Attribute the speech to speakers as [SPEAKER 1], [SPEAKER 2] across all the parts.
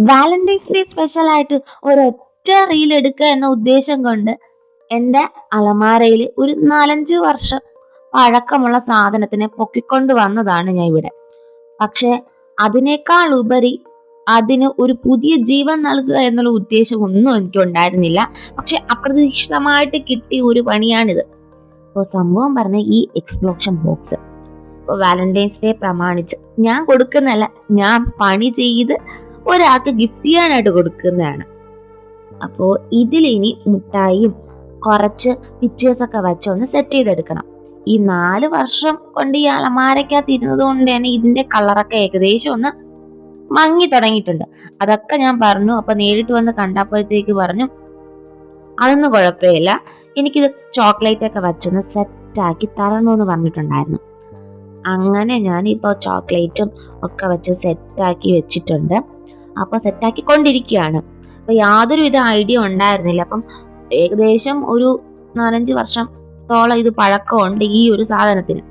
[SPEAKER 1] Valentine's day സ്പെഷ്യലായിട്ട് ഒരൊറ്റ reel എടുക്കുക എന്ന ഉദ്ദേശം കൊണ്ട് എൻ്റെ അലമാരയിൽ ഒരു 4-5 വർഷം പഴക്കമുള്ള സാധനത്തിനെ പൊക്കിക്കൊണ്ട് വന്നതാണ് ഞാൻ ഇവിടെ. പക്ഷെ അതിനേക്കാൾ ഉപരി അതിന് ഒരു പുതിയ ജീവൻ നൽകുക എന്നുള്ള ഉദ്ദേശം ഒന്നും എനിക്ക് ഉണ്ടായിരുന്നില്ല. പക്ഷെ അപ്രതീക്ഷിതമായിട്ട് കിട്ടിയ ഒരു പണിയാണിത്. ഇപ്പോൾ സംഭവം പറഞ്ഞ ഈ എക്സ്പ്ലോഷൻ ബോക്സ് ഇപ്പോൾ വാലന്റൈൻസ് ഡേ പ്രമാണിച്ച് ഞാൻ കൊടുക്കുന്നതല്ല, ഞാൻ പണി ചെയ്ത് ഒരാൾക്ക് ഗിഫ്റ്റ് ചെയ്യാനായിട്ട് കൊടുക്കുന്നതാണ്. അപ്പോൾ ഇതിലിനി മുട്ടായിയും കുറച്ച് പിക്ചേഴ്സ് ഒക്കെ വെച്ച് ഒന്ന് സെറ്റ് ചെയ്തെടുക്കണം. ഈ 4 വർഷം കൊണ്ട് ഈ അലമാരക്കകത്ത് ഇരുന്നത് കൊണ്ട് തന്നെ ഇതിന്റെ കളറൊക്കെ ഏകദേശം ഒന്ന് മങ്ങി തുടങ്ങിയിട്ടുണ്ട്. അതൊക്കെ ഞാൻ പറഞ്ഞു. അപ്പൊ നേരിട്ട് വന്ന് കണ്ടപ്പോഴത്തേക്ക് പറഞ്ഞു അതൊന്നും കുഴപ്പമില്ല, എനിക്കിത് ചോക്ലേറ്റ് ഒക്കെ വെച്ചൊന്ന് സെറ്റാക്കി തരണമെന്ന് പറഞ്ഞിട്ടുണ്ടായിരുന്നു. അങ്ങനെ ഞാനിപ്പോൾ ചോക്ലേറ്റും ഒക്കെ വെച്ച് സെറ്റാക്കി വെച്ചിട്ടുണ്ട്. അപ്പോൾ സെറ്റാക്കി കൊണ്ടിരിക്കുകയാണ്. അപ്പോൾ യാതൊരുവിധ ഐഡിയ ഉണ്ടായിരുന്നില്ല. അപ്പം ഏകദേശം ഒരു 4-5 വർഷത്തോളം ഇത് പഴക്കമുണ്ട് ഈ ഒരു സാധനത്തിന്.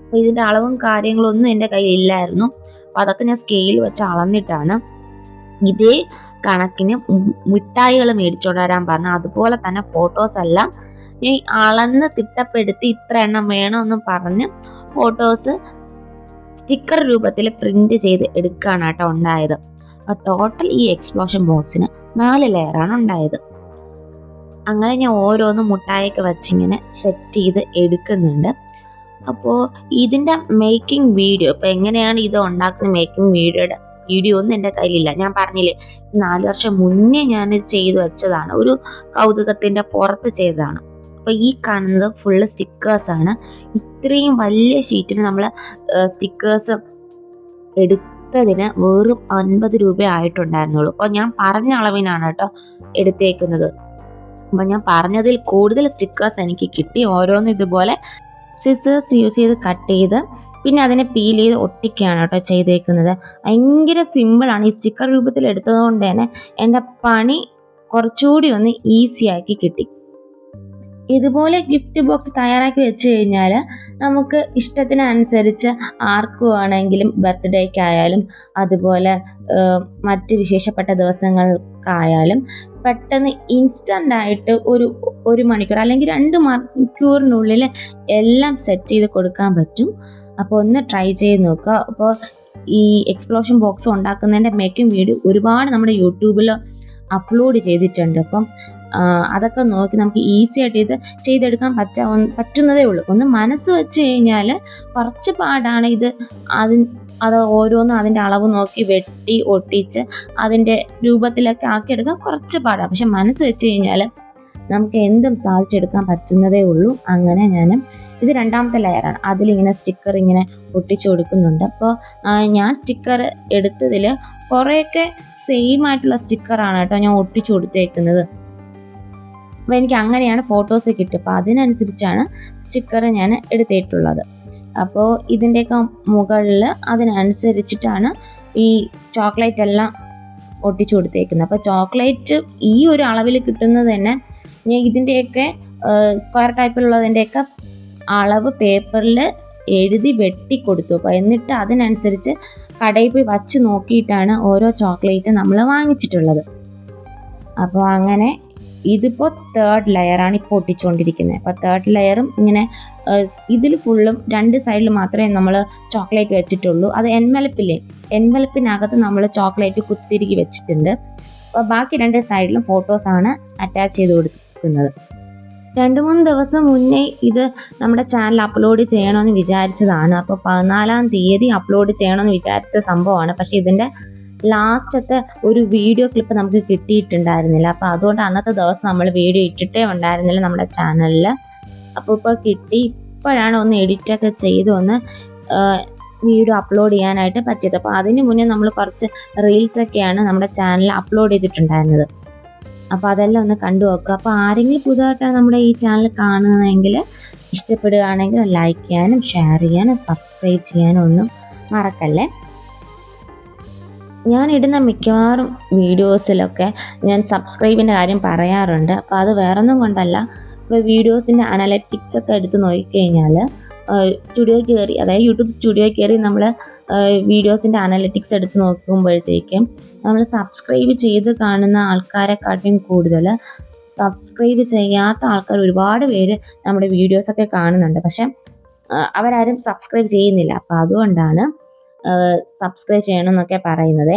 [SPEAKER 1] അപ്പോൾ ഇതിൻ്റെ അളവും കാര്യങ്ങളൊന്നും എൻ്റെ കയ്യിൽ ഇല്ലായിരുന്നു. അപ്പോൾ അതൊക്കെ ഞാൻ സ്കെയിൽ വെച്ച് അളന്നിട്ടാണ് ഇതേ കണക്കിന് മിഠായികൾ മേടിച്ചോണ്ട് വരാൻ പറഞ്ഞു. അതുപോലെ തന്നെ ഫോട്ടോസ് എല്ലാം ഈ അളന്ന് തിട്ടപ്പെടുത്തി ഇത്ര എണ്ണം വേണമെന്നും പറഞ്ഞ് ഫോട്ടോസ് സ്റ്റിക്കർ രൂപത്തിൽ പ്രിന്റ് ചെയ്ത് എടുക്കുകയാണ് കേട്ടോ ഉണ്ടായത്. ടോട്ടൽ ഈ എക്സ്പ്ലോഷൻ ബോക്സിന് 4 ലെയറാണ് ഉണ്ടായത്. അങ്ങനെ ഞാൻ ഓരോന്നും മുട്ടായൊക്കെ വെച്ചിങ്ങനെ സെറ്റ് ചെയ്ത് എടുക്കുന്നുണ്ട്. അപ്പോൾ ഇതിൻ്റെ മേക്കിംഗ് വീഡിയോ, ഇപ്പോൾ എങ്ങനെയാണ് ഇത് ഉണ്ടാക്കുന്ന മേക്കിംഗ് വീഡിയോ ഒന്നും എൻ്റെ കയ്യിലില്ല. ഞാൻ പറഞ്ഞില്ലേ 4 വർഷം മുന്നേ ഞാനിത് ചെയ്തു വെച്ചതാണ്, ഒരു കൗതുകത്തിൻ്റെ പുറത്ത് ചെയ്തതാണ്. അപ്പോൾ ഈ കാണുന്നത് ഫുള്ള് സ്റ്റിക്കേഴ്സാണ്. ഇത്രയും വലിയ ഷീറ്റിന് നമ്മൾ സ്റ്റിക്കേഴ്സ് എടുത്തതിന് വെറും 50 രൂപ ആയിട്ടുണ്ടായിരുന്നുള്ളൂ. അപ്പോൾ ഞാൻ പറഞ്ഞ അളവിനാണ് കേട്ടോ എടുത്തേക്കുന്നത്. അപ്പോൾ ഞാൻ പറഞ്ഞതിൽ കൂടുതൽ സ്റ്റിക്കേഴ്സ് എനിക്ക് കിട്ടി. ഓരോന്നും ഇതുപോലെ സിസേഴ്സ് യൂസ് ചെയ്ത് കട്ട് ചെയ്ത് പിന്നെ അതിനെ പീൽ ചെയ്ത് ഒട്ടിക്കുകയാണ് കേട്ടോ ചെയ്തേക്കുന്നത്. ഭയങ്കര സിമ്പിളാണ്. ഈ സ്റ്റിക്കർ രൂപത്തിൽ എടുത്തതുകൊണ്ട് തന്നെ എൻ്റെ പണി കുറച്ചുകൂടി ഒന്ന് ഈസി ആക്കി കിട്ടി. ഇതുപോലെ ഗിഫ്റ്റ് ബോക്സ് തയ്യാറാക്കി വെച്ച് കഴിഞ്ഞാൽ നമുക്ക് ഇഷ്ടത്തിനനുസരിച്ച് ആർക്ക് വേണമെങ്കിലും ബർത്ത്ഡേക്കായാലും അതുപോലെ മറ്റ് വിശേഷപ്പെട്ട ദിവസങ്ങൾക്കായാലും പെട്ടെന്ന് ഇൻസ്റ്റൻ്റ് ആയിട്ട് ഒരു മണിക്കൂർ അല്ലെങ്കിൽ 2 മണിക്കൂറിനുള്ളിൽ എല്ലാം സെറ്റ് ചെയ്ത് കൊടുക്കാൻ പറ്റും. അപ്പോൾ ഒന്ന് ട്രൈ ചെയ്ത് നോക്കുക. അപ്പോൾ ഈ എക്സ്പ്ലോഷൻ ബോക്സ് ഉണ്ടാക്കുന്നതിൻ്റെ മേക്കിംഗ് വീഡിയോ ഒരുപാട് നമ്മുടെ യൂട്യൂബിൽ അപ്ലോഡ് ചെയ്തിട്ടുണ്ട്. അപ്പം അതൊക്കെ നോക്കി നമുക്ക് ഈസി ആയിട്ട് ഇത് ചെയ്തെടുക്കാൻ പറ്റുന്നതേ ഉള്ളൂ. ഒന്ന് മനസ്സ് വെച്ച് കഴിഞ്ഞാൽ കുറച്ച് പാടാണ് ഇത്. അത് ഓരോന്നും അതിൻ്റെ അളവ് നോക്കി വെട്ടി ഒട്ടിച്ച് അതിൻ്റെ രൂപത്തിലൊക്കെ ആക്കിയെടുക്കാൻ കുറച്ച് പാടാണ്. പക്ഷെ മനസ്സ് വെച്ച് കഴിഞ്ഞാൽ നമുക്ക് എന്തും സാധിച്ചെടുക്കാൻ പറ്റുന്നതേ ഉള്ളൂ. അങ്ങനെ ഇത് 2ാമത്തെ ലെയറാണ്. അതിലിങ്ങനെ സ്റ്റിക്കർ ഇങ്ങനെ ഒട്ടിച്ചു കൊടുക്കുന്നുണ്ട്. അപ്പോൾ ഞാൻ സ്റ്റിക്കർ എടുത്തതിൽ കുറേയൊക്കെ സെയിം ആയിട്ടുള്ള സ്റ്റിക്കറാണ് കേട്ടോ ഞാൻ ഒട്ടിച്ചു കൊടുത്തേക്കുന്നത്. അപ്പോൾ എനിക്ക് അങ്ങനെയാണ് ഫോട്ടോസ് കിട്ടുക. അപ്പോൾ അതിനനുസരിച്ചാണ് സ്റ്റിക്കർ ഞാൻ എടുത്തിട്ടുള്ളത്. അപ്പോൾ ഇതിൻ്റെയൊക്കെ മുകളിൽ അതിനനുസരിച്ചിട്ടാണ് ഈ ചോക്ലേറ്റ് എല്ലാം ഒട്ടിച്ചു കൊടുത്തേക്കുന്നത്. അപ്പോൾ ചോക്ലേറ്റ് ഈ ഒരു അളവിൽ കിട്ടുന്നത് തന്നെ ഞാൻ ഇതിൻ്റെയൊക്കെ സ്ക്വയർ ടൈപ്പിലുള്ളതിൻ്റെയൊക്കെ അളവ് പേപ്പറിൽ എഴുതി വെട്ടി കൊടുത്തു. അപ്പോൾ എന്നിട്ട് അതിനനുസരിച്ച് കടയിൽ പോയി വച്ച് നോക്കിയിട്ടാണ് ഓരോ ചോക്ലേറ്റ് നമ്മൾ വാങ്ങിച്ചിട്ടുള്ളത്. അപ്പോൾ അങ്ങനെ ഇതിപ്പോൾ 3rd ലെയറാണ് ഇപ്പോൾ ഒട്ടിച്ചുകൊണ്ടിരിക്കുന്നത്. അപ്പോൾ 3rd ലെയറും ഇങ്ങനെ ഇതിൽ ഫുള്ളും 2 സൈഡിൽ മാത്രമേ നമ്മൾ ചോക്ലേറ്റ് വെച്ചിട്ടുള്ളൂ. അത് എൻവലപ്പിനകത്ത് നമ്മൾ ചോക്ലേറ്റ് കുത്തിരിക്കി വെച്ചിട്ടുണ്ട്. അപ്പോൾ ബാക്കി 2 സൈഡിലും ഫോട്ടോസാണ് അറ്റാച്ച് ചെയ്ത് കൊടുക്കുന്നത്. 2-3 ദിവസം മുന്നേ ഇത് നമ്മുടെ ചാനൽ അപ്ലോഡ് ചെയ്യണമെന്ന് വിചാരിച്ചതാണ്. അപ്പോൾ 14-ാം തീയതി അപ്ലോഡ് ചെയ്യണമെന്ന് വിചാരിച്ച സംഭവമാണ്. പക്ഷേ ഇതിൻ്റെ ലാസ്റ്റത്തെ ഒരു വീഡിയോ ക്ലിപ്പ് നമുക്ക് കിട്ടിയിട്ടുണ്ടായിരുന്നില്ല. അപ്പോൾ അതുകൊണ്ട് അന്നത്തെ ദിവസം നമ്മൾ വീഡിയോ ഇട്ടിട്ടേ ഉണ്ടായിരുന്നില്ല നമ്മുടെ ചാനലിൽ. അപ്പോൾ ഇപ്പോൾ കിട്ടി. ഇപ്പോഴാണ് ഒന്ന് എഡിറ്റൊക്കെ ചെയ്ത് ഒന്ന് വീഡിയോ അപ്ലോഡ് ചെയ്യാനായിട്ട് പറ്റിയത്. അപ്പോൾ അതിന് മുന്നേ നമ്മൾ കുറച്ച് റീൽസൊക്കെയാണ് നമ്മുടെ ചാനലിൽ അപ്ലോഡ് ചെയ്തിട്ടുണ്ടായിരുന്നത്. അപ്പോൾ അതെല്ലാം ഒന്ന് കണ്ടു നോക്കുക. അപ്പോൾ ആരെങ്കിലും പുതുതായിട്ടാണ് നമ്മുടെ ഈ ചാനൽ കാണുന്നതെങ്കിൽ ഇഷ്ടപ്പെടുകയാണെങ്കിൽ ലൈക്ക് ചെയ്യാനും ഷെയർ ചെയ്യാനും സബ്സ്ക്രൈബ് ചെയ്യാനും ഒന്നും മറക്കല്ലേ. ഞാൻ ഇടുന്ന മിക്കവാറും വീഡിയോസിലൊക്കെ ഞാൻ സബ്സ്ക്രൈബിൻ്റെ കാര്യം പറയാറുണ്ട്. അപ്പോൾ അത് വേറൊന്നും കൊണ്ടല്ല, ഇപ്പോൾ വീഡിയോസിൻ്റെ അനലറ്റിക്സ് ഒക്കെ എടുത്ത് നോക്കിക്കഴിഞ്ഞാൽ സ്റ്റുഡിയോ കയറി, അതായത് യൂട്യൂബ് സ്റ്റുഡിയോ കയറി നമ്മൾ വീഡിയോസിൻ്റെ അനലിറ്റിക്സ് എടുത്ത് നോക്കുമ്പോഴത്തേക്കും നമ്മൾ സബ്സ്ക്രൈബ് ചെയ്ത് കാണുന്ന ആൾക്കാരെക്കാട്ടിയും കൂടുതൽ സബ്സ്ക്രൈബ് ചെയ്യാത്ത ആൾക്കാർ ഒരുപാട് പേര് നമ്മുടെ വീഡിയോസൊക്കെ കാണുന്നുണ്ട്. പക്ഷെ അവരാരും സബ്സ്ക്രൈബ് ചെയ്യുന്നില്ല. അപ്പോൾ അതുകൊണ്ടാണ് സബ്സ്ക്രൈബ് ചെയ്യണം എന്നൊക്കെ പറയുന്നത്.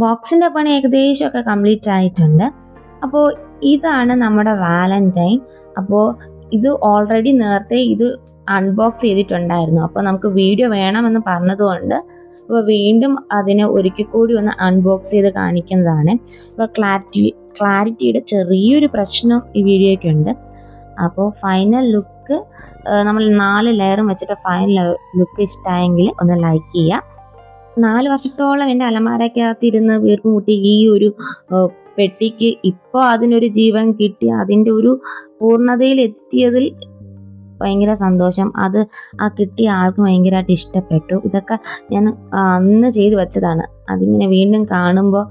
[SPEAKER 1] ബോക്സിൻ്റെ പണി ഏകദേശമൊക്കെ കംപ്ലീറ്റ് ആയിട്ടുണ്ട്. അപ്പോൾ ഇതാണ് നമ്മുടെ വാലന്റൈൻ. അപ്പോൾ ഇത് ഓൾറെഡി നേരത്തെ ഇത് അൺബോക്സ് ചെയ്തിട്ടുണ്ടായിരുന്നു. അപ്പോൾ നമുക്ക് വീഡിയോ വേണമെന്ന് പറഞ്ഞതുകൊണ്ട് ഇപ്പോൾ വീണ്ടും അതിനെ ഒരിക്കൽ കൂടി ഒന്ന് അൺബോക്സ് ചെയ്ത് കാണിക്കുന്നതാണ്. ഇപ്പോൾ ക്ലാരിറ്റിയുടെ ചെറിയൊരു പ്രശ്നം ഈ വീഡിയോയ്ക്കുണ്ട്. അപ്പോൾ ഫൈനൽ ലുക്ക് നമ്മൾ 4 ലെയറും വെച്ചിട്ട് ഫൈനൽ ലുക്ക് ഇഷ്ടമായെങ്കിൽ ഒന്ന് ലൈക്ക് ചെയ്യുക. 4 വർഷത്തോളം എൻ്റെ അലമാരക്കകത്തിരുന്ന് വീർപ്പ് മുട്ടി ഈ ഒരു പെട്ടിക്ക് ഇപ്പോൾ അതിനൊരു ജീവൻ കിട്ടി, അതിൻ്റെ ഒരു പൂർണ്ണതയിലെത്തിയതിൽ ഭയങ്കര സന്തോഷം. അത് ആ കിട്ടിയ ആൾക്ക് ഭയങ്കരമായിട്ട് ഇഷ്ടപ്പെട്ടു. ഇതൊക്കെ ഞാൻ അന്ന് ചെയ്ത് വെച്ചതാണ്. അതിങ്ങനെ വീണ്ടും കാണുമ്പോൾ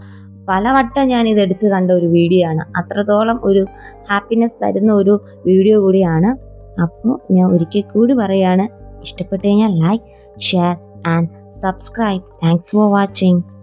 [SPEAKER 1] പലവട്ടം ഞാൻ ഇതെടുത്ത് കണ്ട ഒരു വീഡിയോ ആണ്. അത്രത്തോളം ഒരു ഹാപ്പിനെസ് തരുന്ന ഒരു വീഡിയോ കൂടിയാണ്. അപ്പോൾ ഞാൻ ഒരിക്കൽ കൂടി പറയുകയാണ്, ഇഷ്ടപ്പെട്ടു കഴിഞ്ഞാൽ like, share and subscribe. Thanks for watching.